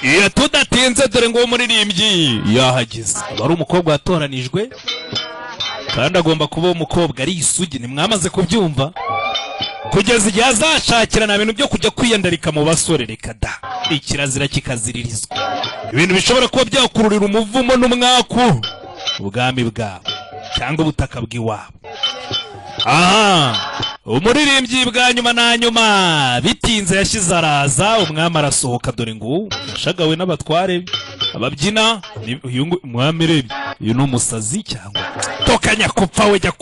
Iyo tudatinze dore ngo umuririmbyi yahageze. Bari umukobwa watoranijwe kandi agomba kuba umukobwa ari isugi. Ni mwamaze kubyumva kugeza igihe azashakira na bintu byo kujya kwiyandarika mu basore. Reka da, ikirazira kikaziririzwa. Ibintu bishobora kuba byakururira umuvumo n'umwaku ubwami bwabo cyangwa ubutaka bw'iwabo. Umuririmbyi bwa nyuma na nyuma bitinze yashyize araza. Umwami arasohoka dore ngo yashagawe n'abatware ababyina. Uyu umwami rebe, uyu ni umusazi cyangwa tokanya kupfa we jya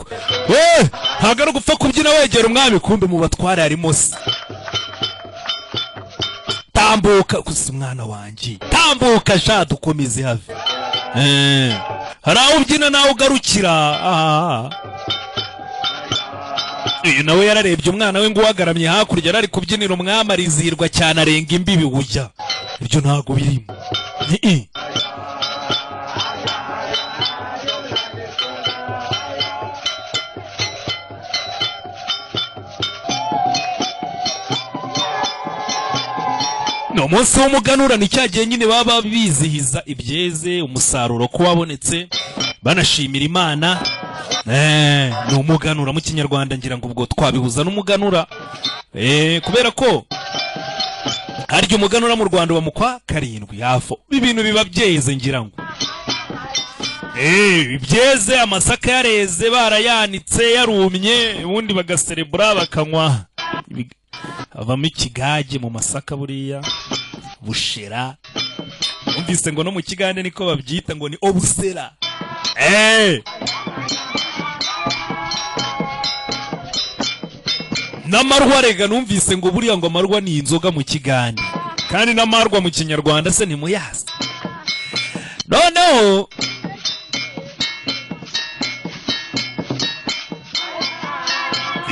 ntabwo ari gupfa kubyina wegera umwami, kumbe mu batware harimo se. Tambuka gusa umwana wanjye, tambuka sha dukomeze hafi. Hari aho ubyina nawe ugarukira. Uyu nawe yararebye umwana we ngo uwagaramye hakurya ari kubyinira umwami arizihirwa cyane arenga imbibi. Ujya ibyo ntago birimo. No munsi w'umuganura ni cyagiye nyine baba bizihiza ibyeze, umusaruro ko wabonetse, banashimira Imana. Ni umuganura mu kinyarwanda, ngira ngo ubwo twabihuza n'umuganura kubera ko harya umuganura mu Rwanda mu kwa karindwi hafo ibintu biba byeze. Ngira ngo ibyeze, amasaka yareze barayanitse yarumye, ubundi bagaserebura bakanywa avamo ikigage mu masaka buriya bushera. Numvise ngo no mu Kigande niko babyita ngo ni obusera. N'amarwa rega numvise ngo buriya ngo amarwa ni inzoga mu Kigande, kandi n'amarwa mu Kinyarwanda se ni muyazi. Noneho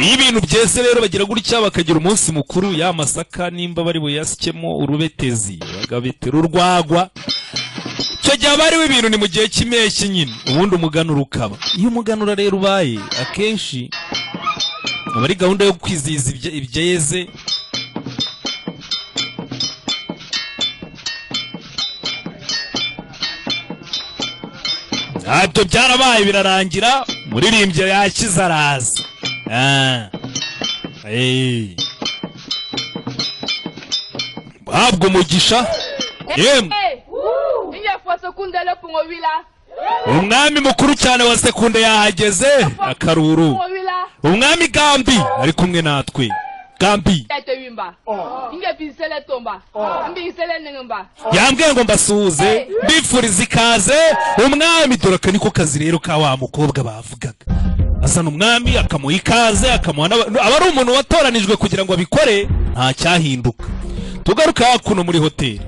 iyo ibintu byese rero bagira gutya bakagira umunsi mukuru. Ya masaka nimba bari buyasikemo urubetezi bagabetera urwagwa, icyo gihe bariho ibintu ni mu gihe cy'impeshyi nyine, ubundi umuganura ukaba. Iyo umuganura rero ubaye akenshi aba ari gahunda yo kwizihiza ibyeze. Ibyo byarabaye birarangira, umuririmbyi yakize araza. Babwo umugisha umwami mukuru cyane wa Sekunde yahageze. Akaruru umwami Gambi ari kumwe natwe. Gambi yambwiye ngo mbasuhuze mbifuriza ikaze umwami. Dore aka niko kazi rero ka wa mukobwa bavugaga. Asana umwami akamuha ikaze, akamuha aba ari umuntu watoranijwe kugira ngo abikore, nta cyahinduka. Tugaruka hakuno muri hoteli.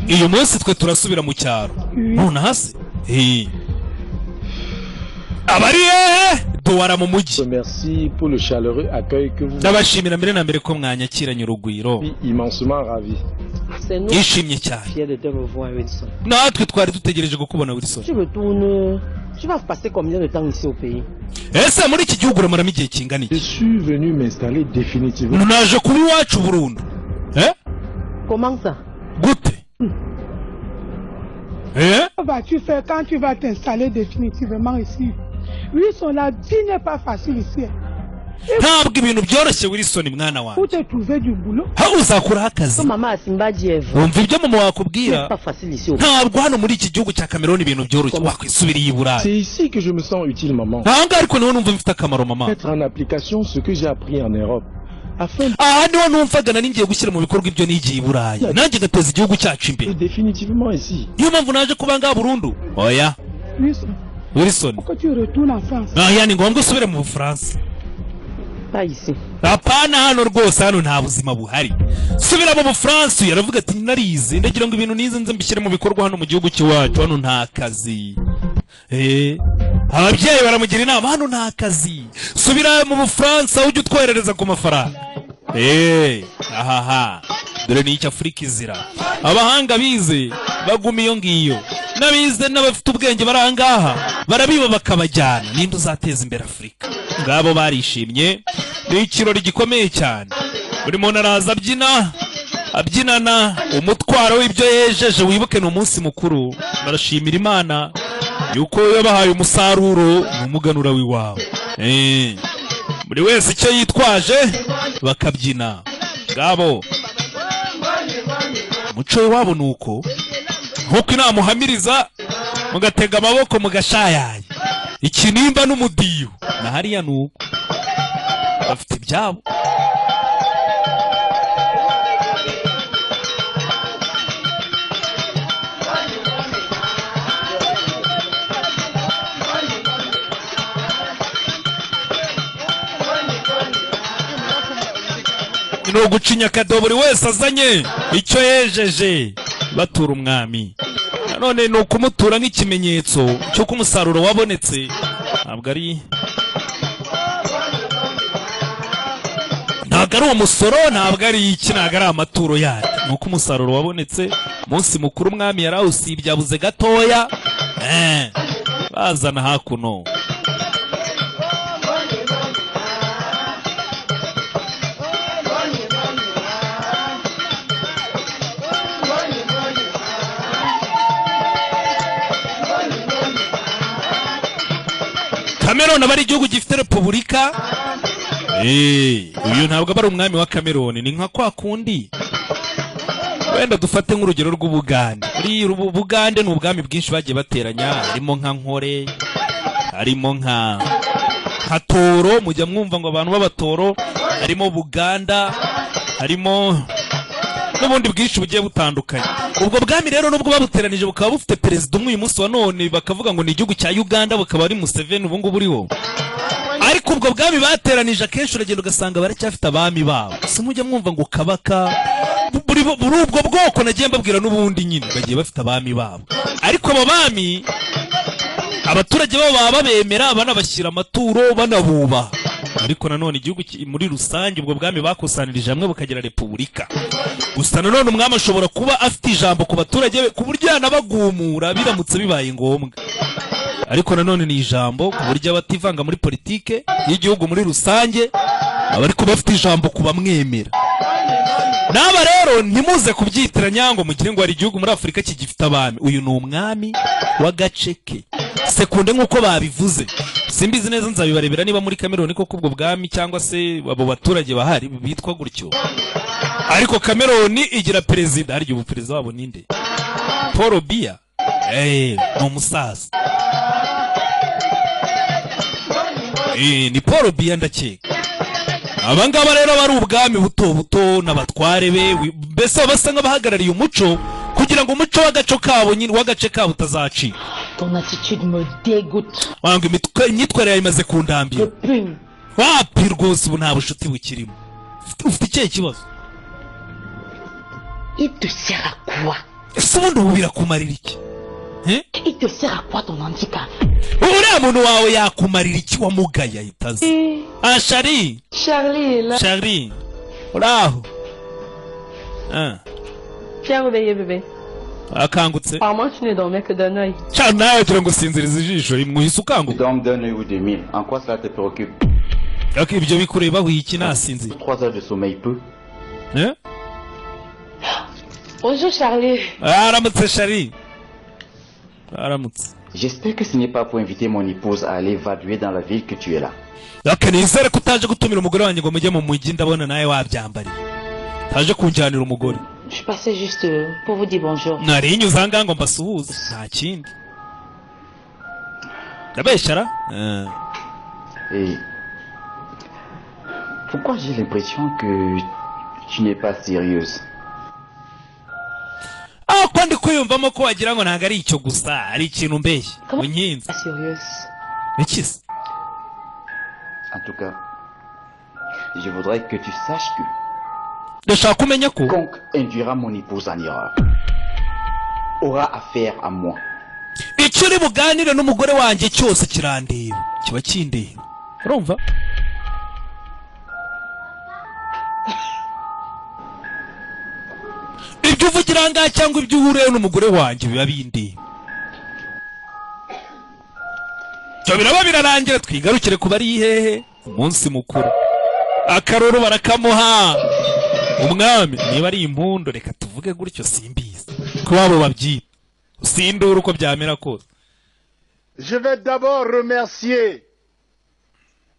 Iyo munsi twe turasubira mu cyaro. None hasi abari duwara mu mujyi. Ndabashimira mbere na mbere ko mwanyakiranye urugwiro. Yishimye cyane. Natwe twari dutegereje kukubona Wilson. Tu vas passer combien de temps ici au pays? Ese muri iki gihugu uramara igihe kingana iki? Je suis venu m'installer définitivement. Naje kuba iwacu burundu. Comment ça? Gute? Vas-tu faire quand tu vas t'installer définitivement ici? Oui, la vie n'est pas facile ici. Ntabwo ibintu byoroshye Wilson mwana wanjye. Où te trouver du boulot? Aho uzakura akazi? Mama asimbaji Eva. Umva ibyo mama wakubwira. Pas facile ici. Ntabwo hano muri iki gihugu cya Cameroon ibintu byoroshye wakwisubiriye i Burayi. C'est ici que je me sens utile maman. Ntabwo ariko niho numva mfite akamaro mama. Mettre en application ce que j'ai appris en Europe. Niho numvaga nari ngiye gushyira mu bikorwa ibyo nigiye i Burayi. Nanjye gateza igihugu cyacu imbere. Définitivement ici. Niyo mpamvu naje kuba ngaha burundu. Oya. Wilson. Pourquoi tu retournes en France? Ni ngombwa usubire mu Bufaransa. Pas ici. Apana hano rwose, hano nta buzima buhari. Subira mu Bufaransa. Yaravuga ati narize ndagira ngo ibintu nize nze mbishyire mu bikorwa hano mu gihugu cy'iwacu. Hano nta kazi. Ababyeyi baramugira inama, hano nta kazi. Subira mu Bufaransa ujye utwoherereza ku mafaranga. Dore ni icyo Afurika izira. Abahanga bize baguma iyo ngiyo, n'abize n'abafite ubwenge barangaha barabiba bakabajyana. Ninde uzateza imbere Afurika? Ngabo barishimye. Ni ikirori gikomeye cyane. Buri muntu araza abyina abyinana umutwaro w'ibyo yejeje. Wibuke ni umunsi mukuru, barashimira Imana yuko yabahaye umusaruro n'umuganura w'iwawe. Buri wese icyo yitwaje bakabyina. Ngabo umuco w'iwabo ni uko nk'uko inama uhamiriza mugatega amaboko mugashayaye ikinimba n'umudiho na hariya ni uko bafite ibyabo. ni ugucinya akadobo buri wese azanye icyo yejeje batura umwami. Nanone ni ukumutura nk'ikimenyetso cy'uko umusaruro wabonetse. Ntabwo ari umusoro, ntabwo ari iki, ntabwo ari amaturo yayo. Ni uko umusaruro wabonetse. Umunsi mukuru umwami yarawusibye abuze gatoya, bazana hakuno. Cameroon aba ari igihugu gifite repubulika. Uyu ntabwo aba ari umwami wa Cameroon, ni nka kwa kundi wenda dufate nk'urugero rw'Ubugande. Muri Bugande ni ubwami bwinshi bagiye bateranya, harimo nka Nkore, harimo nka Toro, mujya mwumva ngo abantu b'abatoro, harimo Buganda, harimo n'ubundi bwinshi bugiye butandukanye. Ubwo bwami rero nubwo babuteranije bukaba bufite perezida umwe uyu munsi wa none, bakavuga ngo ni igihugu cya Uganda, bukaba ari Museveni ubu ngubu uriho. Ariko ubwo bwami bateranije akenshi uragenda ugasanga baracyafite abami babo. Simujya mwumva ngo Kabaka, buri ubwo bwoko nagiye mbabwira n'ubundi nyine bagiye bafite abami babo. Ariko abo bami abaturage babo baba babemera, banabashyira amaturo, banabubaha. Ariko nanone igihugu muri rusange ubwo bwami bakusanirije hamwe bukagira repubulika. Gusa nanone umwami ashobora kuba afite ijambo ku baturage be ku buryo yanabagumura biramutse bibaye ngombwa. Ariko nanone ni ijambo ku buryo abativanga muri politike y'igihugu muri rusange, ariko bafite ijambo ku bamwemera. Naba rero ntimuze kubyitiranya ngo mugire ngo hari igihugu muri Afurika kigifite abami. Uyu ni umwami w'agace ke. Sekunde nk'uko babivuze, simbizi neza nzabibarebera niba muri Cameroon koko ubwo bwami cyangwa se abo baturage bahari bitwa gutyo. Ariko Cameroon igira perezida, hari ubu perezida wabo ninde? Paul Biya. Ni umusaza. Ni Paul Biya ndakeka. Abangaba rero bari ubwami buto buto n'abatware be, mbese basa nk'abahagarariye umuco kugira ngo umuco w'agace kabo nyine w'agace kabo utazacika. Ton attitude me dégoûte. Wangu imyitwarire yawe imaze kundambira. Wapi rwose ubu nta bushuti bukirimo. Ufite ikihe kibazo? Il te sert à quoi? Ese ubundi ubu birakumarira iki? Il te sert à quoi ton handicap? Uriya muntu wawe yakumarira iki wamugaya itazi? Charlie. Charlie est là. Charlie. Uraho. Viens réveiller bébé. Akangutse. Apparemment tu ne dormais que d'un œil. Cyane nawe turangusinziriza ijisho rimwihise ukanguka. Dorme d'un œil ou de mille. En quoi cela te préoccupe? Ibyo bikureba wiki nasinzi. 3 heures de sommeil peu. Bonjour Charlie. Aramutse Charlie. Aramutse. J'espère que ce n'est pas pour inviter mon épouse à aller vaduer dans la ville que tu es là. Nizere ko utaje gutumira umugore wanjye ngo mujye mu mujyi, ndabona nawe wabyambariye. Taje kunjyanira umugore. Je passais juste pour vous dire bonjour. Nari nyuzanga ngo mbasuhuze nta kindi. Ndabeshara? Et pourquoi j'ai l'impression que tu n'es pas sérieuse? Ko ndi kwiyumvamo ko wagira ngo ntago ari icyo gusa, ari ikintu mbeshye. Unkinze. Sérieuse. Ikisi. En tout cas, je voudrais que tu saches que ndashaka kumenya ko quiconque induira mon épouse en erreur aura affaire à moi. Icyo uri buganire n'umugore wanjye cyose kirandeba, kiba kindeba. Urumva? Ibyo uvugira ngaha cyangwa ibyo uhuriyeho n'umugore wanjye biba bindeba. Cyo biraba birarangira twigarukire kuba ari hehe umunsi mukuru. Akaroro barakamuha. umwami niba ari impundu reka tuvuge gutyo simbizi ko babo babyita usindura uko byamera kose. Je vais d'abord remercier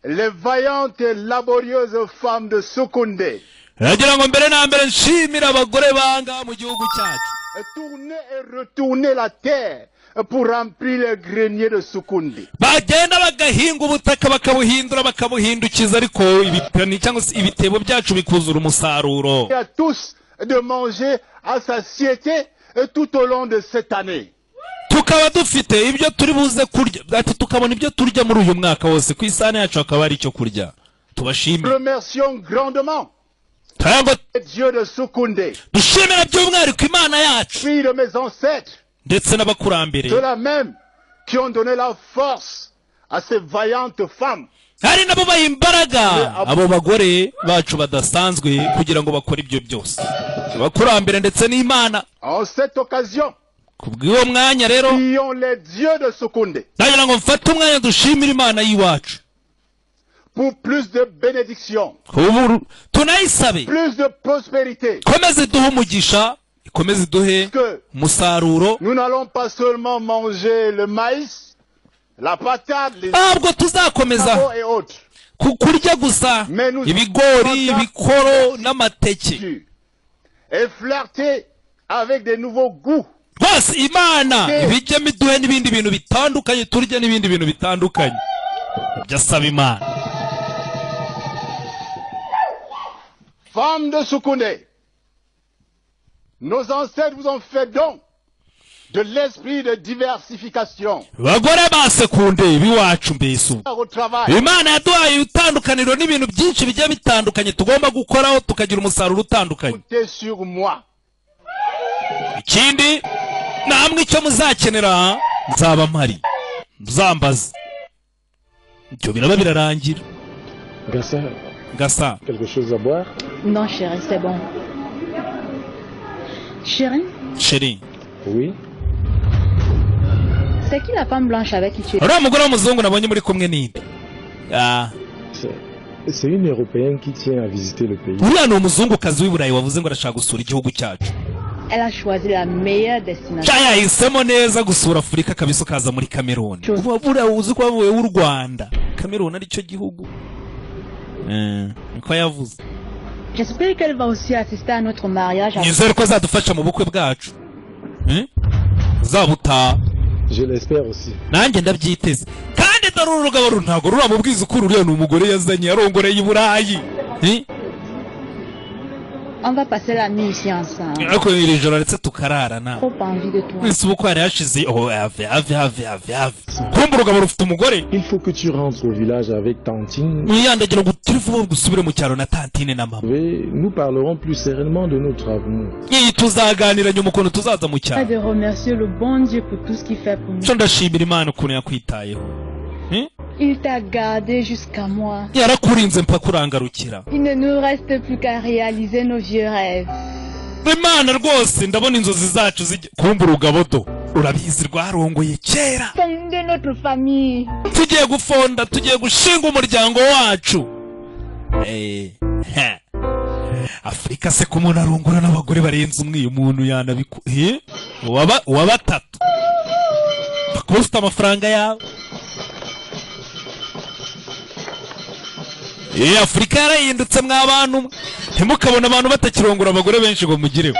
les vaillantes et laborieuses femmes de Soukoundé. Ragira ngo mbere na mbere nshimira abagore banga mu gihugu cyacu. Tourner et retourner la terre pour remplir les greniers de Soukoundé. Bagenda bagahinga ubutaka bakabuhindura bakabuhindukiza ariko ibitani cyangwa se ibitebo byacu bikuzura umusaruro. À tous de manger à satiété tout au long de cette année. Tukaba dufite ibyo turi buze kurya ati tukabona ibyo turya muri uyu mwaka wose ku isane yacu akaba ari cyo kurya. Tubashimire. Remercions grandement Dieu de Soukoundé. Dushimira by'umwihariko Imana yacu. Puis de mes ancêtres. Ndetse n'abakurambere. Ceux-là même qui ont donné la force à ces vaillantes femmes. Hari nabo baha imbaraga abo bagore bacu badasanzwe kugira ngo bakore ibyo byose. Abakurambere ndetse n'Imana. En cette occasion, kubw'uwo mwanya rero prions les dieux de Soukoundé. Nagira ngo mfate umwanya dushimira Imana y'iwacu. Pour plus de bénédiction. Tunayisabe. Plus de prospérité. Komeze duhe umugisha, komeze duhe umusaruro. Nous n'allons pas seulement manger le maïs, la patate, les tuzakomeza et autres. kurya gusa ibigori, ibikoro n'amateke. Et flirter avec des nouveaux goûts. Rwose Imana ibijyemo iduhe n'ibindi bintu bitandukanye turya n'ibindi bintu bitandukanye. Byasaba Imana. Femmes de Soukoundé, nos ancêtres vous ont fait don de l'esprit de diversification. Bagore ba Sekunde biwacu mbesu. Imana yaduhaye utandukaniro n'ibintu byinshi bijya bitandukanye tugomba gukoraho tukagira umusaruro utandukanye. Comptez sur moi. Ikindi namwe icyo muzakenera nzaba mpari. Muzambaza. Ibyo biraba birarangira. Gassa, quelque chose à boire? Non, chérie, c'est bon. Chérie. Oui. C'est qui la femme blanche avec qui tu es? Uriya mugore w'umuzungu nabonye muri kumwe n'indi. C'est une Européenne qui tient à visiter le pays. Uriya ni umuzungukazi w'i Burayi wavuze ngo arashaka gusura igihugu cyacu. Elle a choisi la meilleure destination. Yahisemo neza gusura Afurika kabisa ukaza muri Cameroon. Buriya uzi ko bavuye w'u Rwanda. Cameroon ari cyo gihugu. Niko yavuze. J'espère qu'elle va aussi assister à notre mariage. Nizere ko azadufasha mu bukwe bwacu. Zabuta. Je l'espère aussi. Nanjye ndabyiteze. Kandi daruru rugabo ntago ruramubwiza ukuri uriya ni umugore yazanye yarongoreye i Burayi. On va passer la nuit ici ensemble. Ariko iri joro ndetse tukarara na. Trop envie de toi. Ese uko yari yashize ave. Kumva urugabo rufite umugore. Il faut que tu rentres au village avec Tantine. Niyandagira ngo turivuye gusubire mu cyaro na Tantine na mama. Nous parlerons plus sereinement de notre avenir. Tuzaganira nyuma ukuntu tuzaza mu cyaro. De remercier le bon Dieu pour tout ce qu'il fait pour nous. Ndashimira Imana ukuntu yakwitayeho. Il t'a gardé jusqu'à moi. Yarakurinze mpaka urangarukira. Il ne nous reste plus qu'à réaliser nos vieux rêves. Imana rwose ndabona inzozi zacu kumva urugabo do urabizi rwarongoye kera. De notre famille. Tugiye gufonda, tugiye gushinga umuryango wacu. Afurika se ko umuntu arongora n'abagore barenze umwe umuntu yanabiku uwa batatu. Kuba ufite amafaranga yawe. Afurika yarahindutse mw'abantu ntimukabona abantu batakirongora abagore benshi ngo mugireho.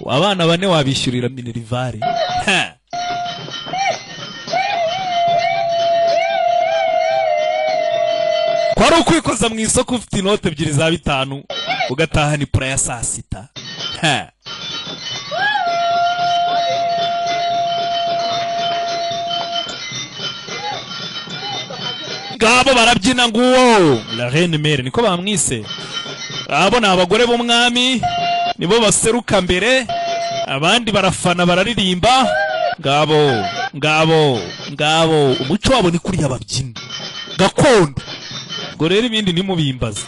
Abana bane wabishyurira minerivare. Kwari ukwikoza mu isoko ufite inote ebyiri za 5 ugatahana ipura ya saa sita. Ngabo barabyina nguwo la reine mère niko bamwise. Abo ni abagore b'umwami nibo baseruka mbere abandi barafana bararirimba. Ngabo umuco wabo ni kuri ababyina gakondo. Ngo rero ibindi ni mubimbaza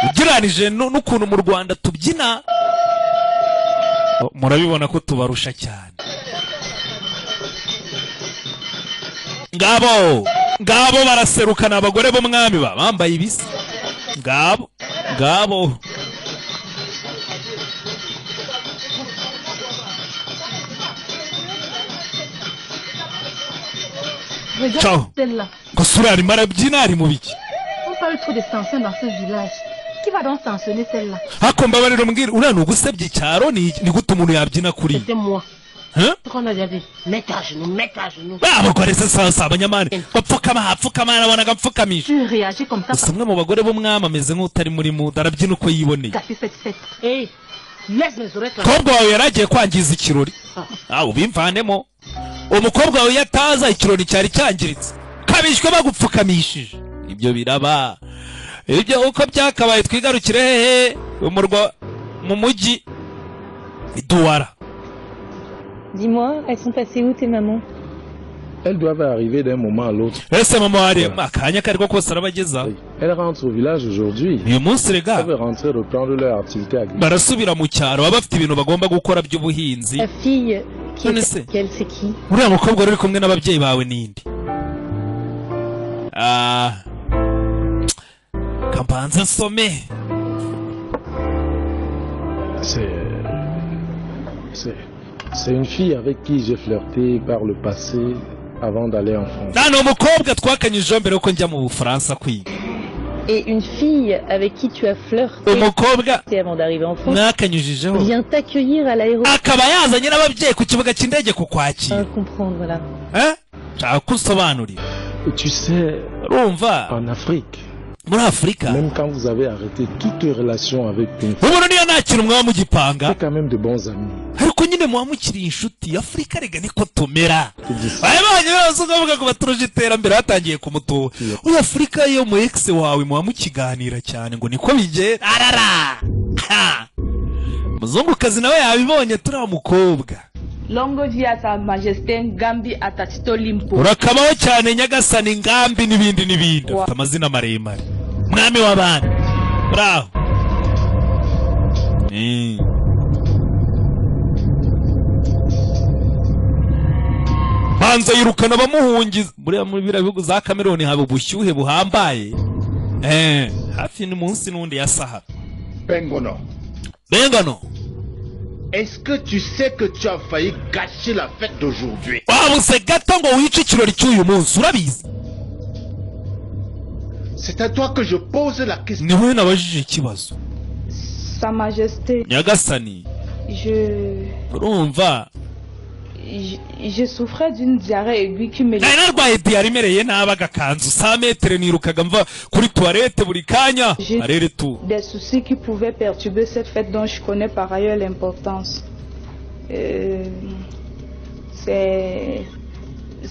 ugeranije n'ukuntu mu Rwanda tubyina murabibona ko tubarusha cyane. Ngabo baraserukana abagore b'umwami bambaye ibisa. Ngabo Ciao. celle-là. Gusura arimo arabyina ari mu biki? On parle trop de sanctions dans ce village. Qui va donc sanctionner celle-là? Hako mbabarira mbwira uriya ni ugusebya icyaro ni gute umuntu yabyina kuri? C'était moi. Hein? Ce qu'on a déjà dit. Mets à genoux, mets à genoux. Abagore se sasa abanyamani bapfukama nabonaga mfukamisha. Tu réagis comme ça Gusa umwe mu bagore b'umwami ameze nk'utari muri muda arabyina uko yiboneye. parce que cette fête. Hé, laisse mes oreilles. Umukobwa wawe yaragiye kwangiza ikirori. Ubimvanemo. Umukobwa wawe yataza ikirori cyari cyangiritse. Kabishwe bagupfukamishije. Ibyo biraba. Ibyo uko byakabaye twigarukire hehe umurwa mu mujyi Douala. Dis-moi, elles sont passées où tes mamans? Elles doivent arriver d'un moment à l'autre. Ese mama wari akanya kariko kose arabageza. Elles rentrent au village aujourd'hui. Uyu munsi Elles rega veulent rentrer reprendre leur activité agricole. barasubira mu cyaro baba bafite ibintu bagomba gukora by'ubuhinzi. Ta fille, qui Connaissez. est qu'elle, c'est qui? Uriya mukobwa uri kumwe n'ababyeyi bawe ninde? Kambanza nsome. C'est une fille avec qui j'ai flirté par le passé avant d'aller en France. Nta umukobwa twakanyije mbere yuko njya mu Bufaransa kwiga. Et une fille avec qui tu as flirté Umukobwa avant d'arriver en France mwakanyujijeho vient t'accueillir à l'aéroport. akaba yazanye n'ababyeyi ku kibuga cy'indege kukwakira. Comprendre là. Nshaka kusobanurira. Et tu sais, Urumva en Afrique, muri Afurika même quand vous avez arrêté toute relation avec une femme, umuntu niyo nta kintu mwaba mugipanga c'est quand même de bons amis. ariko nyine muba mukiri inshuti. Afurika rega niko tumera. Je te dis ça. abanye bose ukavuga ko baturuje iterambere hatangiye kumutuba. Uyu Afurika yo mu ex wawe muba mukiganira cyane ngo niko bigenda. Arara muzungukazi nawe yabibonye turiya mukobwa. Longo vie à sa majesté Ngambi Atatito Limpo. Urakabaho cyane Nyagasani Ngambi n'ibindi n'ibindi. Afite amazina maremare. Mwami w'abana. Bravo. Banza yirukana bamuhungiza. Muri biriya bihugu za Cameroon haba ubushyuhe buhambaye. Hafi ni munsi n'undi ya Sahara. Bengono, est-ce que tu sais que tu as failli gâcher la fête d'aujourd'hui? Wabuze gato ngo wice ikirori cy'uyu munsi urabizi? C'est à toi que je pose la question. Ni wowe nabajije ikibazo. Sa majesté, Nyagasani urumva je souffrais d'une diarrhée aiguë qui me nari narwaye diyari imereye nabi agakanzu 100 metres nirukaga mva kuri toilette buri kanya arere tu des soucis qui pouvaient perturber cette fête dont je connais par ailleurs l'importance.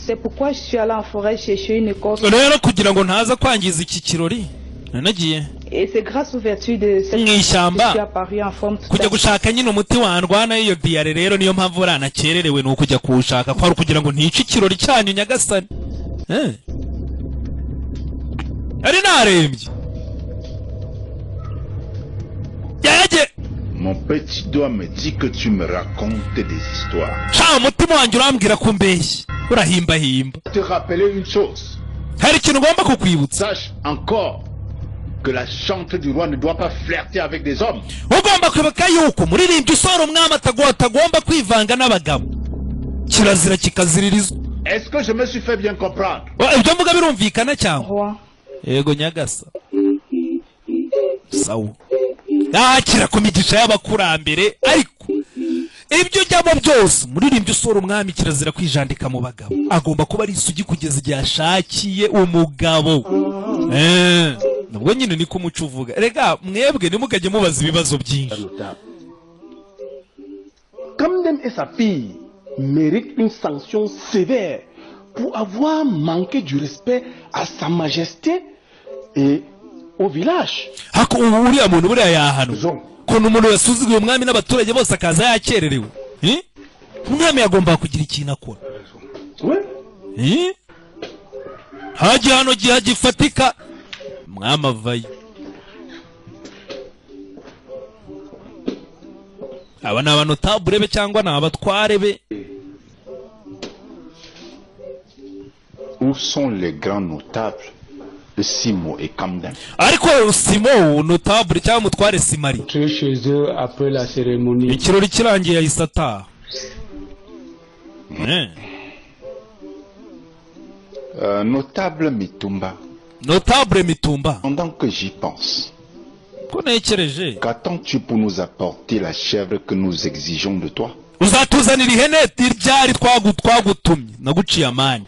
C'est pourquoi je suis allé en forêt chercher une écorce. rero kugira ngo ntaza kwangiza iki kirori nanagiye Et c'est grâce aux vertus de cette mu ishyamba que je suis apparu en forme kujya gushaka nyine umuti wandwana iyo diyare. Rero niyo mpamvu uranakererewe ni ukujya kuwushaka kwari kugira ngo ntice ikirori cyanyu Nyagasani. ari narembye yaje. Mon petit doigt me dit que tu me racontes des histoires. Sha umutima wanjye urambwira ko mbeshye urahimbahimba. Te rappeler une chose. Hari ikintu ugomba kukwibutsa. Sache encore que la chante du roi ne doit pas flirter avec des hommes. Ugomba kwibuka yuko umuririmbyi usora umwami atagomba kwivanga n'abagabo. Kirazira kikaziririzwa. Est-ce que je me suis fait bien comprendre? Ibyo mvuga birumvikana cyangwa? roi. Yego Nyagasa. Sawa. Nakira ku migisha y'abakurambere ariko ibyo ujyamo byose umuririmbyi usora umwami kirazira kwijandika mu bagabo. Agomba kuba ari isugi kugeza igihe ashakiye umugabo. Nubwo nyine niko umuco uvuga. Rega mwebwe nimugajye mubaza ibibazo byinshi. Kamdem et sa fille méritent une sanction sévère pour avoir manqué du respect à sa majesté et au village. Hako uriya muntu buriya yahanwa. Kono umuntu yasuzuguye umwami n'abaturage bose akaza yakererewe. Umwami yagomba kugira ikintu akora. Haji hano gifatika mwami avayo. Aba ni abanotabure be cyangwa ni abatware be? Où sont les grands notables de Simo et Kamdem? Ariko Simo notable cyangwa mutware Simari chez eux après la cérémonie. ikirori kirangiye yahise ataha. Notable Mitumba. Notable Mitumba. Pendant que j'y pense, qu'attends-tu pour nous apporter la chèvre que nous exigeons de toi? Uzatuzanira ihene ryari twagutumye naguciye amande.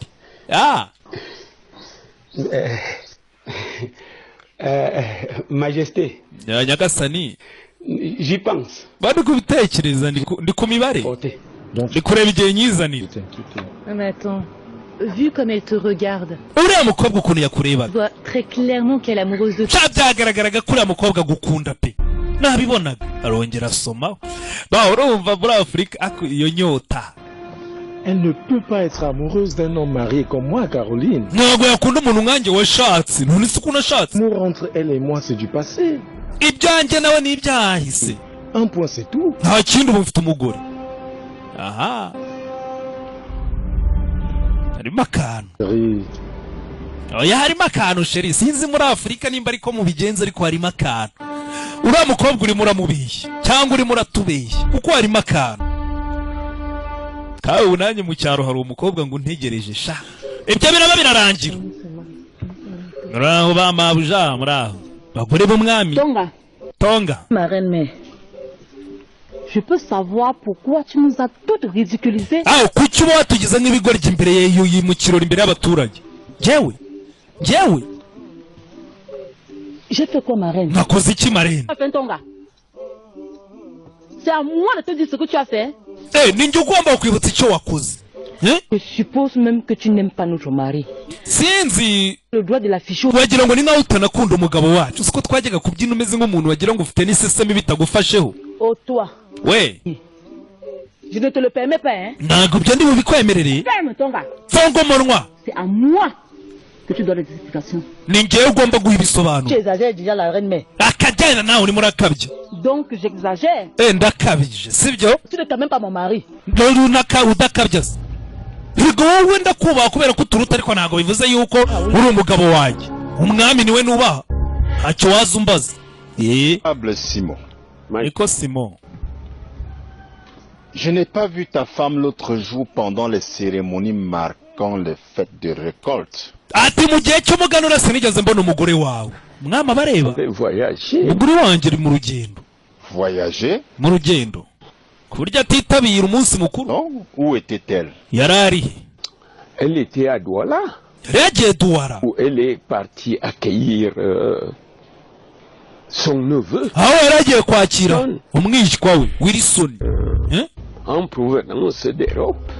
Majesté. Nyagasani. J'y pense. Bari kubitekereza ndi ku mibare. Ndi kureba igihe nyizanira. Mais attends, vu comme elle te regarde, uriya mukobwa ukuntu yakureba, tu vois très clairement qu'elle est amoureuse de toi. byagaragaraga ko uriya mukobwa gukunda pe. Nabibonaga arongera asomaho. Urumva muri Afurika iyo nyota. Elle ne peut pas être amoureuse d'un homme marié comme moi, Caroline. Ntabwo yakunda umuntu nkanjye washatse. None se ukuntu ashatse. L'amour entre elle et moi, c'est du passé. Ibyanjye nawe ni ibyahise. Un point, c'est tout. Nta kindi ubu mfite umugore. Aha. Harimo akantu. Oya harimo akantu sheri. Sinzi muri Afurika nimba ariko mubigenza ariko harimo akantu. Uriya mukobwa urimo uramubeshya cyangwa urimo uratubeshya kuko harimo akantu. Kawe unanye mu cyaro hari umukobwa ngo ntegereje sha. Ibyo biraba birarangira. Muraho bamabuja muraho. Bagore b'umwami. Tonga. Ma reine mère. Je peux savoir pourquoi tu nous as toutes ridiculisées? Kuki uba watugize nk'ibigoryi imbere mu kirori imbere y'abaturage? Jewe. J'ai fait quoi, ma reine? Nakoze iki marene? C'est à moi de te dire ce que tu as fait. Ninjye ugomba kwibutsa icyo wakoze. Je suppose même que tu n'aimes pas notre mari. Sinzi. Le droit de la fichue. Wagira ngo ni nawe utanakunda umugabo wacu. Uzi ko twajyaga kubyina umeze nk'umuntu wagira ngo ufite n'isesemi bitagufasheho. Oh toi. We. Je ne te le permets pas, hein. Ntabwo byo ndi bubikwemerere. Ferme ton gars. Funga umunwa. C'est à moi que tu dois des explications. Ni njyewe ugomba guha ibisobanuro. Tu exagères déjà la reine mère. Akajyana nawe urimo urakabya. Donc j'exagère. Ndakabije sibyo? Tu ne t'aimes même pas mon mari. Runaka udakabya. Bigo wowe ndakubaha kubera ko uturuta ariko ntabwo bivuze yuko uri umugabo wanjye. Umwami niwe nubaha. Ntacyo waza umbaza. Simon. Eko Simon. Je n'ai pas vu ta femme l'autre jour pendant les cérémonies marquant les fêtes de récolte. Ati mu gihe cy'umuganura sinigeze mbona umugore wawe. Mwama bareba. Umugore wanjye ari mu rugendo. Voyager? Mu rugendo. Ku buryo atitabira umunsi mukuru. Non, où était-elle? Yarari. Elle était à Douala. Yagiye Douala. Où elle est partie accueillir son neveu. Yaragiye kwakira umwishywa we Wilson. En provenance d'Europe,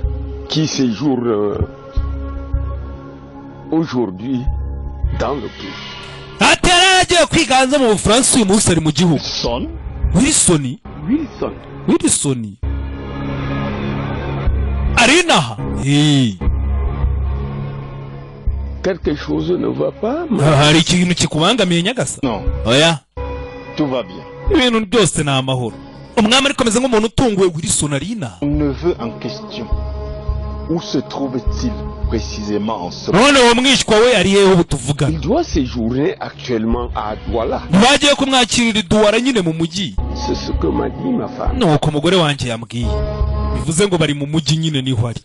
qui séjourne aujourd'hui dans le pays. Ati yaragiye kwiganza mu Bufaransa uyu munsi ari mu gihugu. Wilson. Arina. Quelque chose ne va pas. Hari ikintu kikubangamiye nyagasa? Non. Oya. Tout va bien. Ibintu byose ni amahoro. Umwami ariko ameze nk'umuntu utunguwe Wilson Arina. Mon neveu en question. Où se trouve-t-il précisément en ce moment? None uwo mwishywa we ari hehe ubu tuvugana? Il doit séjourner actuellement à Douala. Bagiye kumwakirira Douala nyine mu mujyi. C'est ce que m'a dit ma femme. Nuko umugore wanjye yambwiye. Bivuze ngo bari mu mujyi nyine niho ari.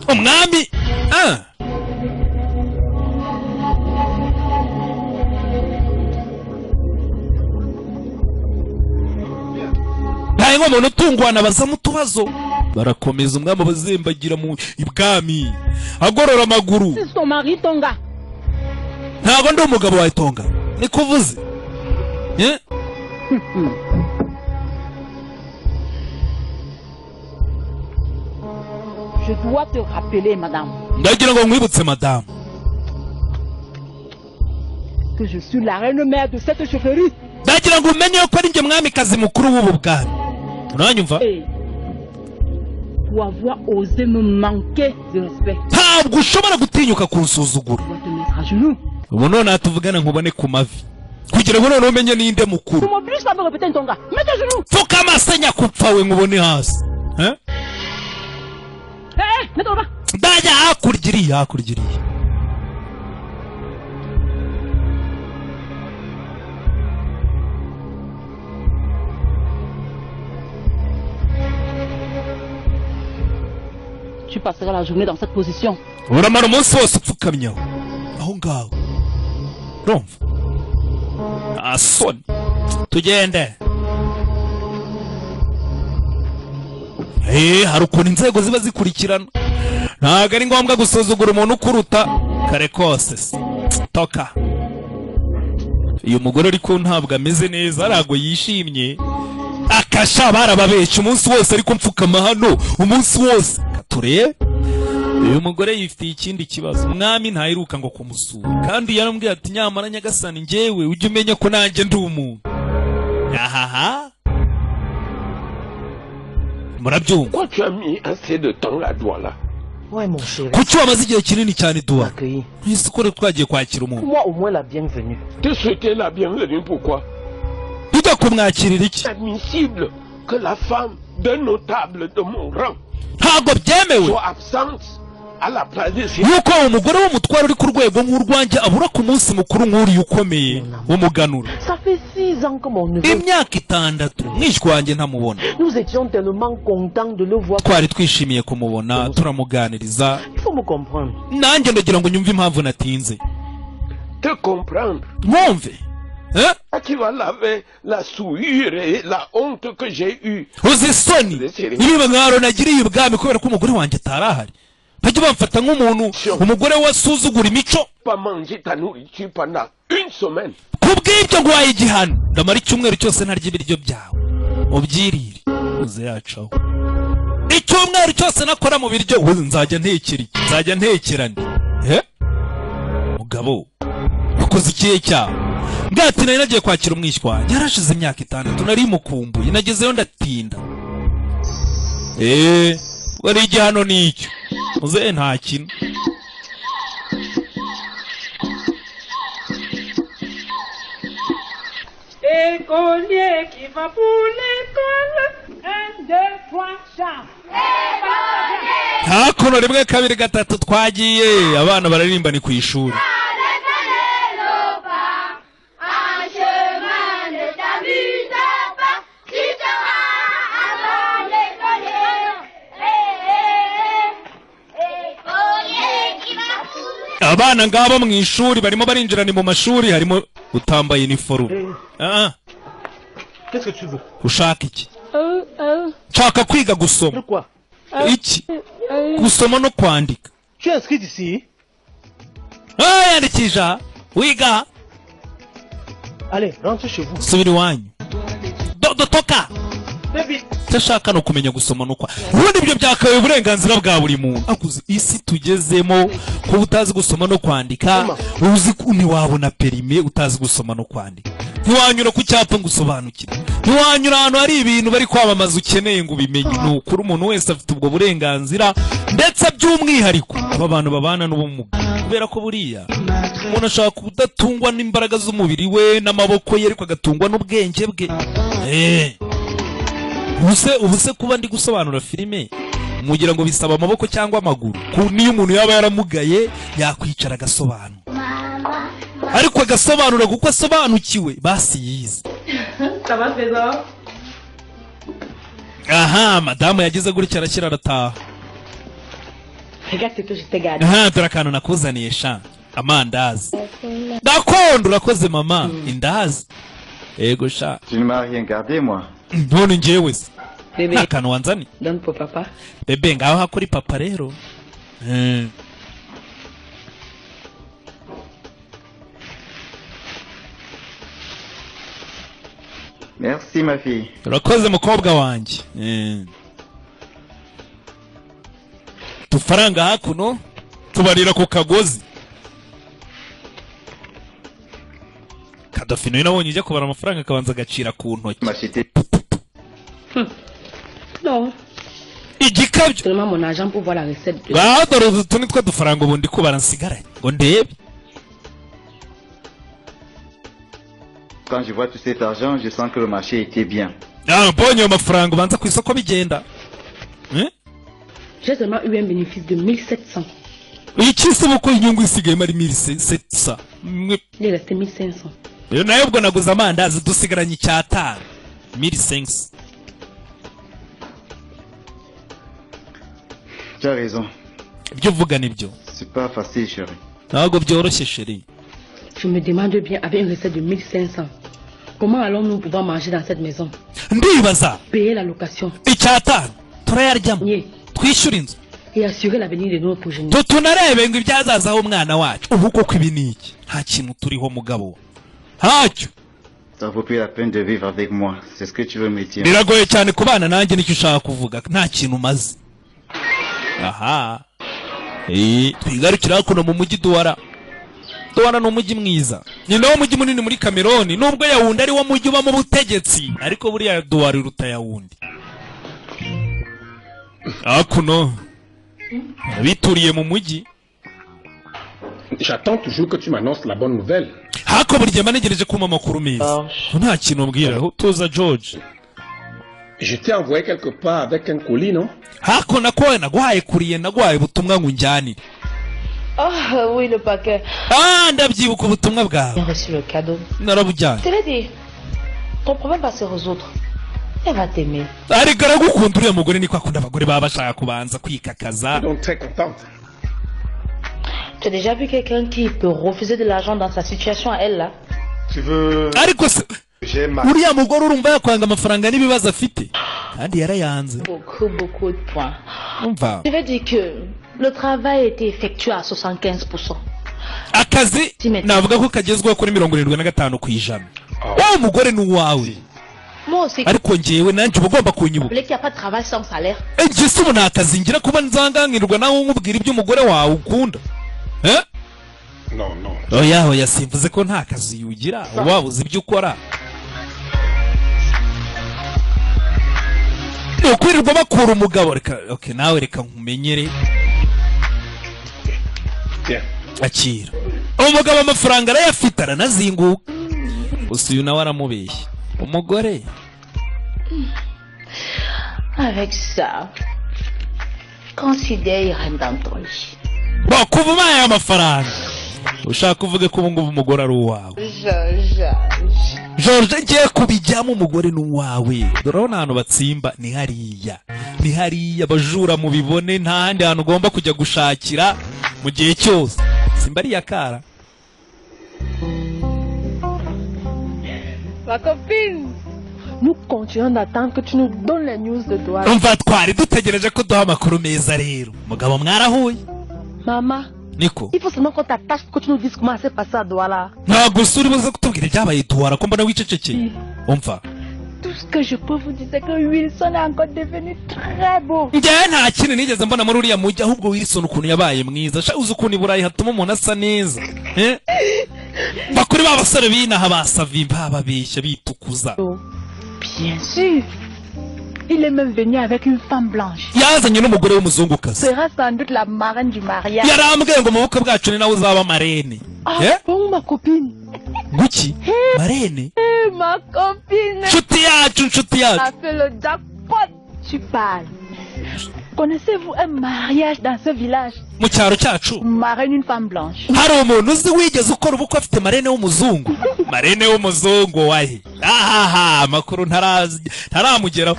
Umwami ntaye nk'umuntu utungwana baza mu tubazo. Barakomeza umwami abazembagira mu ibwami agorora amaguru. C'est ton mari Tonga. Ntabwo ndi umugabo wawe Tonga. Ni kuvuze Je dois te rappeler, madame. Ndagira ngo nkwibutse madame. Que je suis la reine mère de cette chefferie. Ndagira ngo umenye ko ari njye mwamikazi mukuru w'ubu bwami. Uranyumva? Pour avoir osé me manquer de respect. Ntabwo ushobora gutinyuka kunsuzugura. Ubu none tuvugana nkubone ku mavi. Kugira ngo none umenye ninde mukuru. Tu m'obliges pas à me répéter Tonga. Mets tes genoux. Fuka amasenya kupfa we nkubone hasi. Mets ton bas. Ndajya hakurya iriya. tu passeras la journée dans cette position. uramara umunsi wose upfukamyeho aho ngaho urumva asoni tugende hari ukuntu inzego ziba zikurikirana ntabwo ari ngombwa gusuzugura umuntu ukuruta kare kose toka uyu mugore ariko ntabwo ameze neza ntabwo yishimye akasha barababeshya umunsi wose ariko mfukama hano umunsi wose katurebe uyu mugore yifitiye ikindi kibazo umwami ntaheruka ngo kumusura kandi yarambwiye ati nyamara nyagasani njyewe ujye umenya ko nanjye ndi umuntu ahaha murabyumva Pourquoi tu as mis assez de temps à Douala? Ouais, mon chéri. kuki wamaze igihe kinini cyane duwa ese ko twagiye kwakira umuntu Moi, au moins, la bienvenue. Te souhaiter la bienvenue, pourquoi? tujya kumwakirira iki Admissible que la femme d'un notable de mon rang ntabwo byemewe soit absente à la place de ses... yuko umugore w'umutwaro uri ku rwego nk'urwanjye abura ku munsi mukuru nk'uriya ukomeye w'umuganura Ça fait 6 ans que mon neveu... imyaka 6 mwishywa wanjye ntamubona Nous étions tellement contents de le voir. twari twishimiye kumubona turamuganiriza Il faut me comprendre. nanjye ndagira ngo nyumve impamvu natinze Te comprendre. mwumve Tu vas laver la souillure et la honte que j'ai eue. uzi isoni ibibangaro nagiriye ubwami kubera ko umugore wanjye atari ahari bajya bamfata nk'umuntu umugore wasuzugura imico Pas manger ta nourriture pendant 1 semaine. kubw'ibyo nguhaye igihano ndamara icyumweru cyose ntarya ibiryo byawe ubyirire uze yacaho icyumweru cyose nakora mu biryo nzajya ntekera iki nzajya ntekera ndi mugabo wakoze ikihe cyawe ngati nari nagiye kwakira umwishywa wanjye yarashize imyaka 6 nari mukumbuye nagezeyo ndatinda wari igihano n'icyo uze nta kintu Écolier qui va pour l'école, 1, 2, 3, chant. hakuno rimwe kabiri gatatu twagiye abana bararimba ni ku ishuri abana ngabo mu ishuri barimo barinjirana mu mashuri harimo utambaye uniforme Qu'est-ce que tu veux? ushaka iki nshaka kwiga gusoma iki gusoma no kwandika Tu es inscrit ici? yandikisha wiga Allez, rentre chez vous. subira iwanyu toka ndashaka no kumenya gusoma no kwa ubundi ibyo byakabaye uburenganzira bwa buri muntu akuze isi tugezemo ko utazi gusoma no kwandika uzi ko ntiwabona perime utazi gusoma no kwandika ntiwanyura ku cyapa ngo usobanukire ntiwanyura ahantu hari ibintu bari kwamamaza ukeneye ngo ubimenye ni ukuri umuntu wese afite ubwo burenganzira ndetse by'umwihariko aba bantu babana n'ubumuga kubera ko buriya umuntu ashaka kudatungwa n'imbaraga z'umubiri we n'amaboko ye ariko agatungwa n'ubwenge bwe ubuse kuba ndi gusobanura filime mugira ngo bisaba amaboko cyangwa amaguru niyo umuntu yaba yaramugaye yakwicara agasobanura ariko agasobanura kuko asobanukiwe basi yize aha madamu yagize gutya arakira arataha dore akantu nakuzaniye sha amandazi gakondo urakoze mama indazi ego sha Tu ne m'as rien gardé, moi. none njyewe se akantu wanzani Donne pour papa. bebe ngaho hakuri papa rero Merci, ma fille. urakoze mukobwa wanjye tufaranga hakuno tubarira ku kagozi kadafino nabonye ijya kubara amafaranga akabanza agacira ku ntoki Non. igikabyo Seulement mon argent pour voir la recette de... ngaho dore utu ni two dufaranga ubundi kubara nsigaranye ngo ndebe Quand je vois tout cet argent, je sens que le marché était bien. mbonye ayo mafaranga ubanza ku isoko bigenda J'ai seulement eu un bénéfice de 1700. iki se uko inyungu isigayemo ari 1700 Il est resté 1500. rero nayo ubwo naguze amandazi dusigaranye 500 1500 Tu as raison. ibyo uvuga nibyo. C'est pas facile, chérie. Ntabwo byoroshye chérie. Je me demande bien, avec une recette de 1500, comment allons-nous pouvoir manger dans cette maison? Ndibaza. Payer la location. Icyatanu turayaryamo. Twishyura inzu. Et assurer l'avenir de notre progéniture. Tunarebe ngo ibyazazaho umwana wacu. Ubu koko ibi ni iki? Nta kintu turiho mugabo. Ntacyo. Ça vaut plus la peine de vivre avec moi. C'est ce que tu veux me dire. Biragoye cyane kubana nanjye nicyo ushaka kuvuga. Nta kintu umaze. Aha. Twigarukira hakuno mu mujyi Douala. Douala ni umujyi mwiza. Ni nawo mujyi munini muri Cameroon. Nubwo Yaoundé ari wo mujyi uba mu butegetsi. Ariko buriya Douala iruta Yaoundé. Hakuno. Bituriye mu mujyi. J'attends toujours que tu m'annonces la bonne nouvelle. Hako buri gihe manegereje kuma amakuru meza. Nta kintu mbwira. Tuza George. Je t'ai envoyé quelque part avec un colis, non? Hako nakoye naguhaye kuriye naguhaye ubutumwa ngo njyanire. Ah oui, le paquet. Ndabyibuka ubutumwa bwawe. J'ai reçu le cadeau. Narabujyanye. Je te l'ai dit. Ton problème va se résoudre. Elle va t'aimer. Ariko aragukunda uriya mugore niko akunda abagore baba bashaka kubanza kwikakaza. Donc très contente. Tu as déjà vu quelqu'un qui peut refuser de l'argent dans sa situation à elle là? Tu veux... Ariko uriya mugore urumva yakwanga amafaranga n'ibibazo afite kandi yarayanze. Beaucoup de points. Umva. Je vais dire que le travail a été effectué à 75%. Akazi navuga ko kagezweho kuri 75%. Uwo mugore ni uwawe. Moi aussi. Ariko njyewe nanjye uba ugomba kunyibuka. Qu'il n'y a pas de travail sans salaire. Njye se ubu nakazi ngira kuba nzangangirwa nawe nkubwira ibyo umugore wawe ukunda. Non, non. Oya simvuze ko nta kazi ugira wabuze ibyo ukora. Ukwirirwa bakura umugabo reka nawe reka nkumenyere. Akira. Umugabo amafaranga arayafite aranazinguka. Gusa uyu nawe aramubeshya. Umugore. Avec ça, considère Irène dans ton lit. Kuva aya mafaranga. Ushaka kuvuga ko ubu ngubu umugore ari uwawe. George ngiye kubijyamo umugore ni uwawe. Urabona ahantu batsimba ni hariya bajura mu bibone nta handi hantu ugomba kujya gushakira mu gihe cyose. Simba ari yakara. Ma copine, nous continuons d'attendre que tu nous donnes les news de Douala. Umva twari dutegereje ko duha amakuru meza rero. Mugabo mwarahuye. Maman. Nico. Il faut seulement qu'on t'attache pour que tu nous dises comment s'est passé à Douala. Ntabwo usuri buze kutubwira ibyabaye Douala ko mbona wicecekeye. Umva. Tout ce que je peux vous dire c'est que Wilson est encore devenu très beau. Njye nta kintu nigeze mbona muri uriya mujyi ahubwo Wilson ukuntu yabaye mwiza. Uzi ukuntu iburayi hatuma umuntu asa neza. Bakuri b'abasore binaha basavi bababeshya bitukuza. Bien sûr. Il est même venu avec une femme blanche. Yazanye n'umugore w'umuzungukazi. Sera sans doute la marraine du mariage. Yarambwiye ngo mu bukwe bwacu ni nawe uzaba marene. Bon ma copine. Guki? Marene? Ma copine. Nshuti yacu. A fait le jackpot. Tu parles. Connaissez-vous un mariage dans ce village? Mu cyaro cyacu. Marraine une femme blanche. Hari umuntu uzi wigeze ukora ubukwe afite marene w'umuzungu. Marene w'umuzungu wahe. Makuru ntaramugeraho.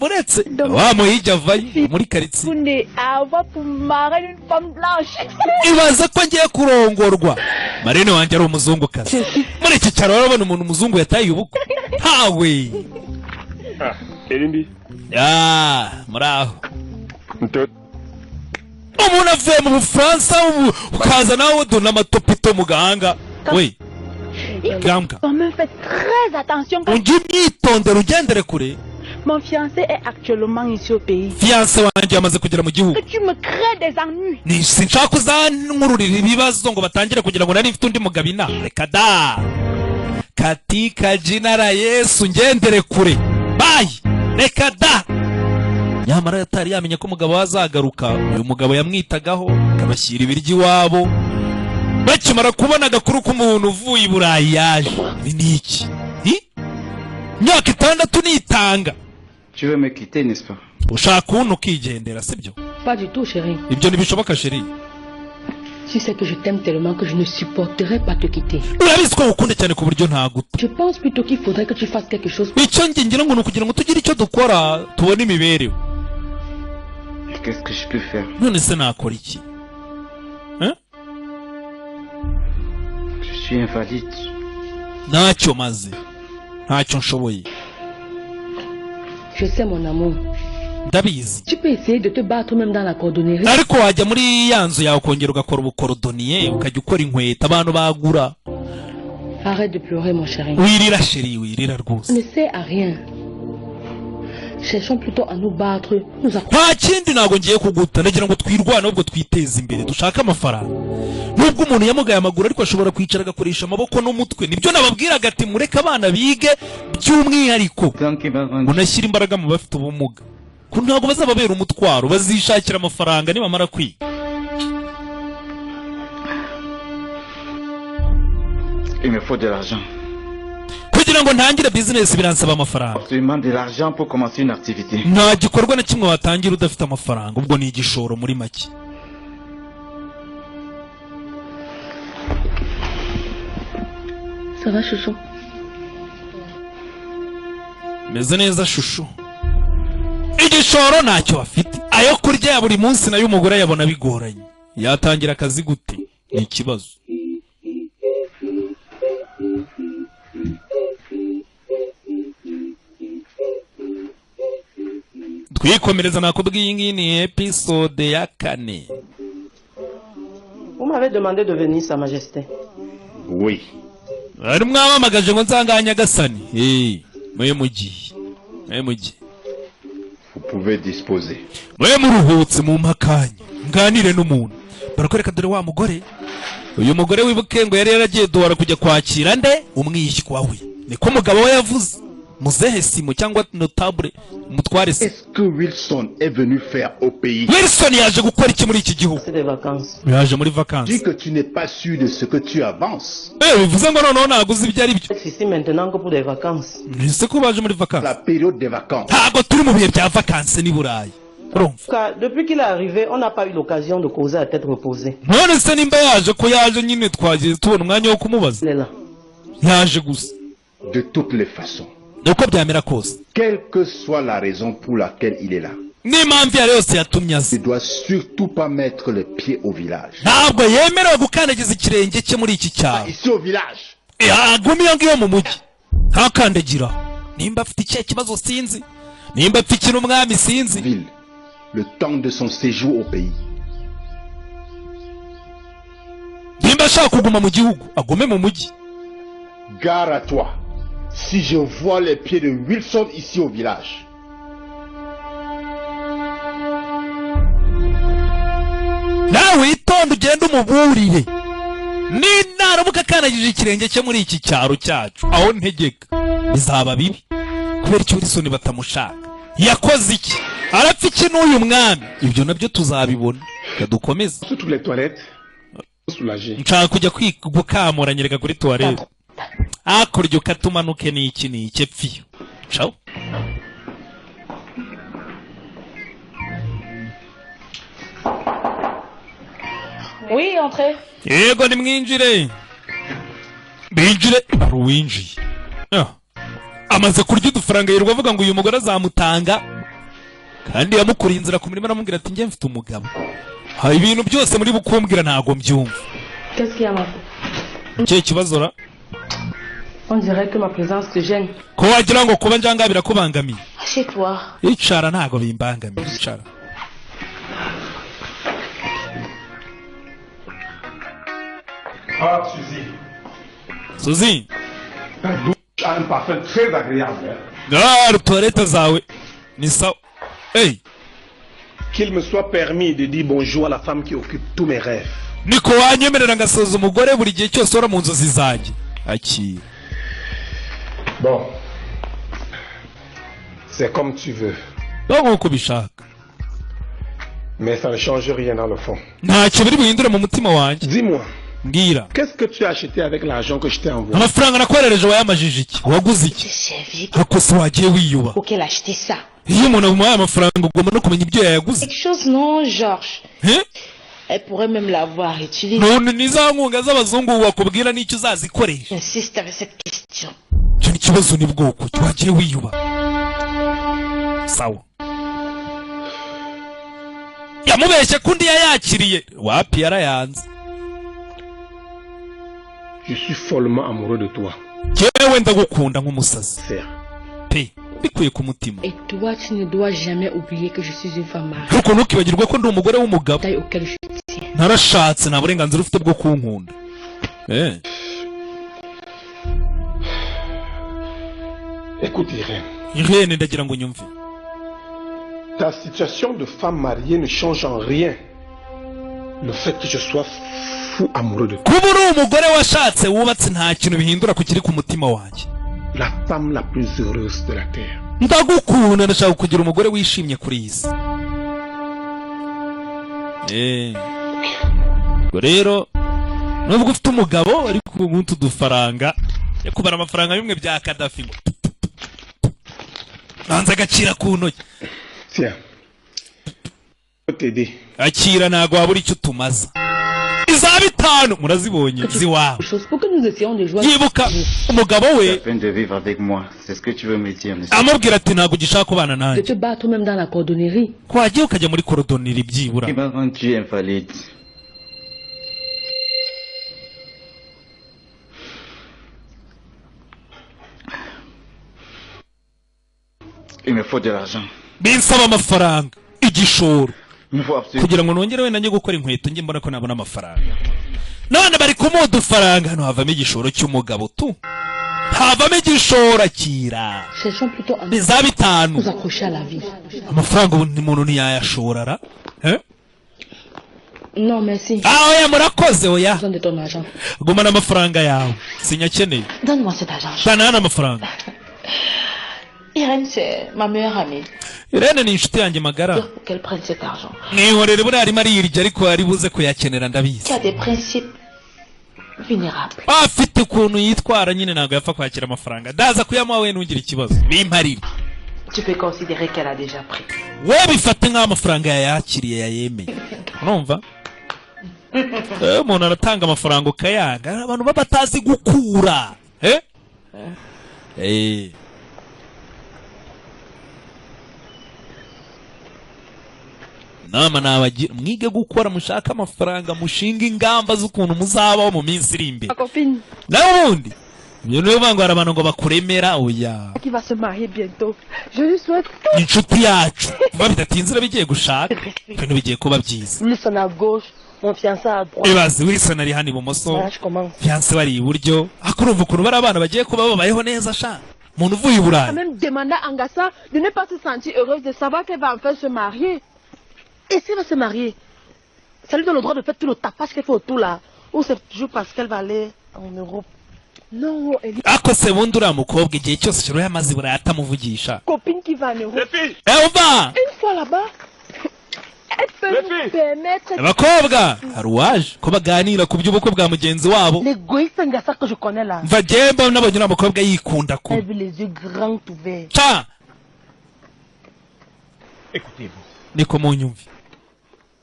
Buretse wamuhijya avayo muri karitsiye. Kunde avoir pour marraine une femme blanche. Ibaza ko ngiye kurongorwa. Marene wanjye ari umuzungukazi. Muri iki cyaro urabona umuntu umuzungu yataye ubukwe. Hawe. Elimbi. Muraho. Umuntu avuye mu Bufaransa ukaza nawe udona amatopito mu gahanga. We. Gambwa. On me fait très attention. Ungi myitondere ugendere kure. Mon fiancé est actuellement ici au pays. Fiancé wanjye yamaze kugera mu gihugu. Que tu me crées des ennuis. Ni sinshaka uzankururira ibibazo ngo batangire kugira ngo nari mfite undi mugabo ina. Reka da. Katika jina la Yesu ngendere kure. Bye. Reka da. Nyamara yatari yamenye ko umugabo wazagaruka. Uyu mugabo yamwitagaho akabashyira ibiryo iwabo. Bakimara kubona agakuru k'umuntu uvuye i Burayi yaje. Ni iki? Myaka 6 nitanga. Tu veux me quitter, n'est-ce pas? Ushaka umuntu ukigendera sibyo? Pas du tout, chérie. Ibyo ntibishoboka chérie. Tu sais que je t'aime tellement que je ne supporterai pas te quitter. Urabizi ko ukunda cyane ku buryo ntaguta. Je pense plutôt qu'il faudrait que tu fasses quelque chose. Icyo ngira ngo nukugira ngo tugire icyo dukora tubone imibereho. Qu'est-ce que je peux faire? None se nakora iki? Je suis invalide. Ntacyo maze. Ntacyo nshoboye. Je sais mon amour. Ndabizi. Tu peux essayer de te battre même dans la cordonnerie. Ariko wajya muri ya nzu yawe ukongera ugakora ubukorodoniye ukajya ukora inkweto abantu bagura. Arrête de pleurer mon chéri. Wirira chéri, wirira rwose. On ne sert à rien. Cherchons plutôt à nous battre. Nta kindi ntabwo ngiye kuguta ndagira ngo twirwane ubwo twiteze imbere dushaka amafaranga. Nubwo umuntu yamugaye amaguru ariko ashobora kwicara agakoresha amaboko n'umutwe. Nibyo nababwiraga ati mureke abana bige by'umwihariko. Munashyira imbaraga mu bafite ubumuga. Ko ntabwo bazababera umutwaro bazishakira amafaranga nibamara kwiga. Il me faut de l'argent. Kugira ngo ntangire business biransaba amafaranga. Je demande de l'argent pour commencer une activité. Nta gikorwa na kimwe watangira udafite amafaranga ubwo ni igishoro muri make. Ça va chouchou? Meze neza shushu. Igishoro ntacyo afite. Ayo kurya ya buri munsi nayo umugore yabona bigoranye. Yatangira akazi gute? Ni ikibazo. Twikomereza nakubwiye ngiyi ni episode ya 4. Vous m'avez demandé de venir, Sa Majesté. Oui. Ari mwamamagaje ngo nzanganya gasani. Mwe mugiye. Vous pouvez disposer. Mwe muruhutse mu mpakanya. Nganire n'umuntu. Barakoreka dore wa mugore. Uyu mugore wibuke ngo yari yaragiye duhora kujya kwakira nde umwishywa we. Niko umugabo we yavuze. Muzehe Simo cyangwa notable mutware. Qu'est-ce que Wilson est venu faire au pays? Wilson yaje gukora iki muri iki gihugu? C'est des vacances. Yaje muri vacances. Dis que tu n'es pas sûr de ce que tu avances. Bivuze ngo noneho naguze ibyo ari byo. Ici maintenant que pour des vacances. Nise ko baje muri vacances. La période des vacances. Ntabwo turi mu bihe bya vacances ni Burayi. Depuis qu'il est arrivé, on n'a pas eu l'occasion de causer à tête reposée. None se nimba yaje ko yaje nyine twagiye tubona umwanya wo kumubaza. Yaje gusa. De toutes les façons. Uko byamera kose. Quelle que soit la raison pour laquelle il est là. N'impamvu yari yose yatumye aza. Il doit surtout pas mettre le pied au village. Ntabwo yemerewe gukandagiza ikirenge cye muri iki cyaro. Ici au village. Agumiye ngiyo mu mujyi. Ntakandagira. Nimba afite icyo kibazo sinzi. Nimba afite ikintu umwami sinzi. Ville. Le temps de son séjour au pays. Nimba ashaka kuguma mu gihugu agume mu mujyi. Gare à toi. Si je vois les pieds de Wilson ici au village. Nawe itonde ugenda umuburire. Naramuka akanagije ikirenge cye muri iki cyaro cyacu aho ntegeka bizaba bibi kubera icyo Wilson batamushaka. Yakoze iki? Arapfa iki n'uyu mwami? Ibyo nabyo tuzabibona. Kadukomeza. Toutes les toilettes. Soulagé. Nshaka kujya gukamura nyereka kuri toilette. Akurya ukatumanuke n'iki n'iki pfiyo. Ciao. Oui, entrez. Yego ni mwinjire. Binjire aruwinjiye. Amaze kurya udufaranga yirirwa avuga ngo uyu mugore azamutanga. Kandi yamukuriye inzira ku murima aramubwira ati njye mfite umugabo. Ha ibintu byose muri bukumbwira ntago mbyumva. Qu'est-ce qu'il y a ma fille? Icyo kibazo ra? On dirait que ma présence te gêne. Ko wagira ngo kuba njangabira kubangamiye. Chez toi. Icara ntago bimbangamiye. Icara. Ah, Suzy. Suzy. Ta douche a un parfum très agréable. Toilette zawe. Ni sawa. Hey. Qu'il me soit permis de dire bonjour à la femme qui occupe tous mes rêves. Niko wanyemerera ngasoza umugore buri gihe cyose ora mu nzozi zanjye. Akira. Bon. C'est comme tu veux. Nkuko ubishaka. Mais ça ne change rien dans le fond. Ntacyo biri buhindure mu mutima wanjye. Dis-moi. Mbwira. Qu'est-ce que tu as acheté avec l'argent que je t'ai envoyé? Amafaranga nakwerereje wayamajije iki? Waguze iki? Akose wagiye wiyuba. Pour qu'elle achète ça. Iyo umuntu amuhaye amafaranga ugomba no kumenya ibyo yayaguze. Quelque chose non, Georges. Hein? Elle pourrait même l'avoir utilisé. None ni za nkunga z'abazungu wakubwira n'icyo uzazikoresha. J'insiste avec cette question. Cyo kibazo ni bwoko wagiye wiyuba. Sawa. yamubeshye kundi yayakiriye wapi yarayanze. Je suis follement amoureux de toi. Jewe ndagukunda nk'umusazi. Frère. Pe, bikuye ku mutima. Et toi, tu ne dois jamais oublier que je suis une femme mariée. Ariko ntukibagirwe ko ndi umugore w'umugabo. Taille auquel je tiens. Narashatse nta burenganzira ufite bwo kunkunda. Écoute Irène. Irène ndagira ngo nyumve. Ta situation de femme mariée ne change en rien le fait que je sois fou amoureux de toi. Kuba uri umugore washatse wubatse nta kintu bihindura ku kiri ku mutima wanjye. La femme la plus heureuse de la terre. Ndagukunda ndashaka kugira umugore wishimye kuri iyi si. Rero nubwo ufite umugabo ari ku muntu dufaranga yo kubara amafaranga bimwe bya Kadafi. Nanze agacira ku ntoki. Tiens. Je t'aider. Akira nago wabura icyo tumaza. Iza bitanu murazibonye ziwawe. Yibuka umugabo we. Peine de vivre avec moi, c'est ce que tu veux me dire, monsieur. Amubwira ati ntago gishaka kubana De nanjye. te battre même dans la cordonnerie. Kwagiye ukajya muri cordonnerie byibura. Qui m'a rendu invalide. Il me faut de l'argent. Binsaba amafaranga igishoro. Il faut absolument. Kugira ngo nongere wenda njye gukora inkweto njye mbona ko nabona amafaranga. None bari kumuha udufaranga hano havamo igishoro cy'umugabo tu. Havamo igishoro akira. Cherchons plutôt un Biza bitanu. nous accrocher à la vie. Amafaranga ubundi muntu ntiyayashorara. Non, merci. Oya murakoze oya. Besoin de ton argent. Gumana amafaranga yawe. Sinyakeneye. Donne-moi cet argent. Sana amafaranga. Irène, c'est ma meilleure amie. Irene ni inshuti yanjye magara. Pour qu'elle prenne cet argent. Mwihorere buriya arimo arirya ariko ari buze kuyakenera ndabizi. Tu as des principes vulnérables. Afite ukuntu yitwara nyine ntabwo yapfa kwakira amafaranga. Ndaza kuyamuha we ntugire ikibazo. Nimparire. Tu peux considérer qu'elle a déjà pris. We bifate nk'aho amafaranga yayakiriye yayemeye. Urumva? Umuntu aratanga amafaranga ukayanga. Abantu baba batazi gukura. Nama nabagira mwige gukora mushaka amafaranga mushinga ingamba z'ukuntu muzabaho mu minsi iri imbere. Nawe ubundi ibyo niyo bango hari abantu ngo bakuremera oya. Qui va se marier bientôt. Je lui souhaite. Inshuti yacu kuba bidatinze bigiye gushaka ibintu bigiye kuba byiza. Wilson à gauche, mon fiancé à droite. Ibaze Wilson ari hano ibumoso. Fiancé bari iburyo. Akurumva ukuntu bari abana bagiye kuba babayeho neza sha. Umuntu uvuye i Burayi. Quand même demander à Angassa de ne pas se sentir heureuse de savoir qu'elle va enfin se marier. Et si elle va se marier, ça lui donne le droit de faire tout le tapage qu'elle fait autour là. Ou c'est toujours parce qu'elle va aller en Europe. Non, elle est Ako se bundi uriya mukobwa igihe cyose shiro yamaze Burayi atamuvugisha. copine qui va en Europe. Umva! Une fois là-bas, elle peut nous permettre... Abakobwa hari uwaje ko baganira ku by'ubukwe bwa mugenzi wabo. L'égoïste Angassa que je connais là. Mva jemba nabonye uriya mukobwa yikunda ku. Elle veut les yeux grands ouverts. Cha! Écoutez-vous. Niko mu nyumvi.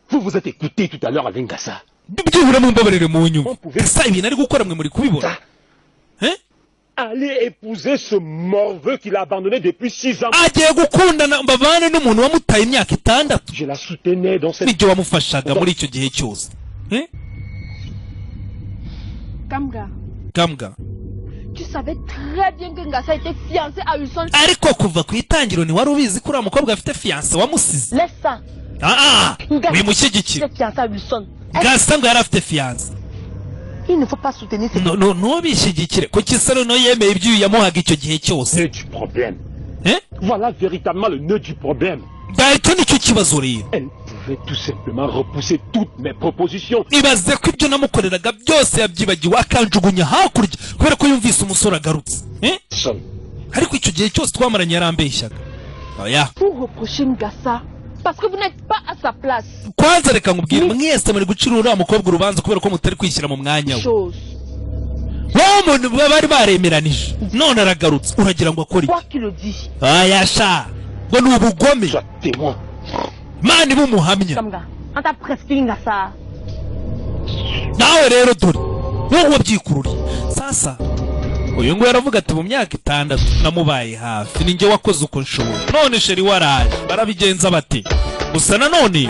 Vous vous êtes écouté tout à l'heure avec Ngassa. Byibura mu mbabarire mu nyumvi. Asa ibintu ari gukora mwe muri kubibona. Allez épouser ce morveux qu'il a abandonné depuis 6 ans. Agiye gukundana mbavane n'umuntu wamutaye imyaka 6. Je la soutenais dans cette... Nibyo wamufashaga muri icyo gihe cyose. Kamga. Tu savais très bien que Ngassa était fiancé à Wilson. Ariko kuva ku itangiro ni wari ubizi ko uriya mukobwa afite fiancé wamusize. Laisse ça. Wimushyigikira. C'est fiancé à Wilson. Ngassa ngo yari afite fiancé. Il ne faut pas soutenir ces... No bishyigikire. Kuki saro no yemeye ibyo yamuhaga icyo gihe cyose. C'est du problème. Voilà véritablement le nœud du problème. Icyo nicyo kibazo rero. Elle pouvait tout simplement repousser toutes mes propositions. Ibaze ko ibyo namukoreraga byose yabyibagiwe akanjugunya hakurya kubera ko yumvise umusore agarutse. Ariko icyo gihe cyose twamaranye yarambeshyaga. Oya. Pour reprocher Ngassa parce que vous n'êtes pas à sa place. Kwanza reka nkubwire mwese muri gucira uriya mukobwa urubanza kubera ko mutari kwishyira mu mwanya we. Umuntu bari baremeranije none aragarutse uragira ngo akore iki? Oya sha ngo ni ubugome. Mani bumuhamya. On t'a prescrit Ngassa. Nawe rero dore wowe wabyikururiye sasa uyu ngo yaravuga ati mu myaka 6 namubaye hafi ninjye wakoze uko nshoboye none sheri waraje barabigenza bati gusa nanone